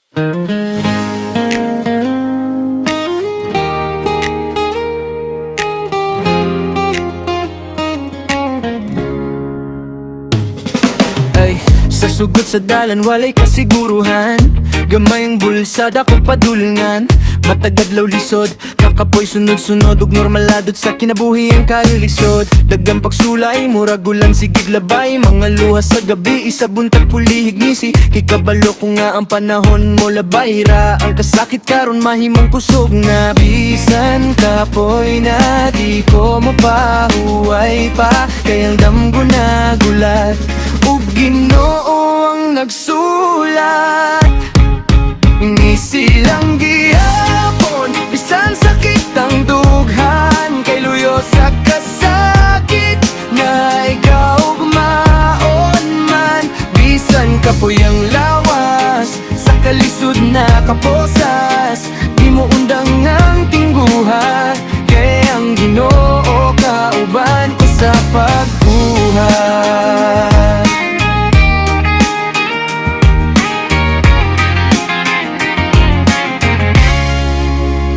Ay, sa sugot sa dalan walay kasiguruhan. Gamay ang bulsa, dako padulngan. Matagad law lisod, kakapoy sunod-sunod. Ug normaladot sa kinabuhi ang kalilisod. Dagang pagsulay, murag ulan sigig labay. Mga luha sa gabi, isa buntag pulihig ngisi. Kikabalo ko nga ang panahon mo labay ra. Ang kasakit karon mahimong kusog na. Bisan kapoy na di ko mapahuway pa. Kayang damgo na gulat, ug Ginoo ang nagsulat. Ngisi lang gihapon, bisan sakit ang dughan. Kay luyo sa kasakit, na ikaw maon man. Bisan kapoy ang lawas, sa kalisod na kaposas. Di mo undang ang tingguha, kay ang Ginoo kauban ko sa pagbuhat.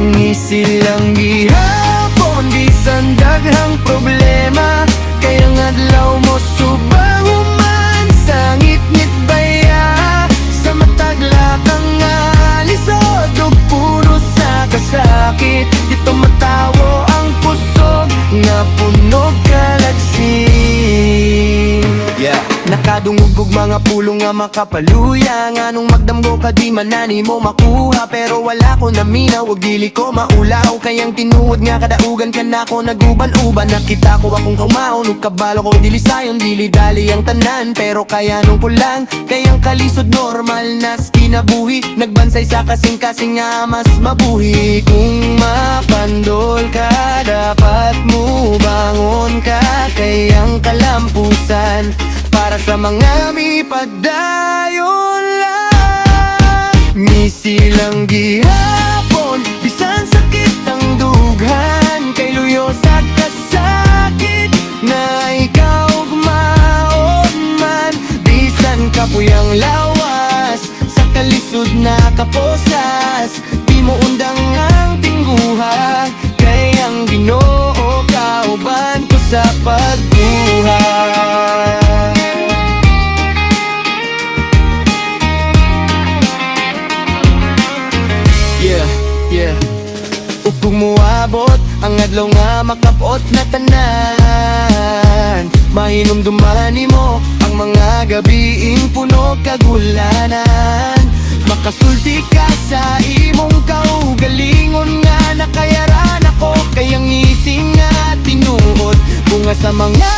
Ngisi lang gihapon, bisan daghang problema. Kaya nga adlaw mo subang human, sa ngit-ngit baya. Sa matagla kang alisod, ug puro sa kasakit. Dito matawo ang kusog, nga punog kalagsin. Nakadungugog mga pulong nga makapaluya. Nga nung magdamgo ka di manani mo makuha. Pero wala ko na minaw, wag dili ko maulaw. Kayang tinuod nga kadaugan ka na ko naguban-uban. Nakita ko akong kaumaon, ug kabalo ko dili sayon. Dili-dali ang tanan, pero kaya nung pulang. Kayang kalisod normal nas kinabuhi. Nagbansay sa kasing-kasing nga mas mabuhi. Kung mapandol ka, dapat mo bangon ka. Kayang kalampusan para sa mga mipadayon lang. Ngisi lang gihapon, bisan sakit ang dughan. Kay luyo sa kasakit, na ikaw maon man. Bisan kapoy ang lawas, sa kalisod na kaposas. Di mo undang ang tingguha, kay ang Ginoo kauban ko sa pagbuhat. Ug kung muabot ang adlaw nga makapot na tanan, mahinumduman nimo ang mga gabiing puno kagulanan. Makasulti ka sa imong kaugalingon nga nakayaran ako. Kayang ngising nga tinuod bunga sa mga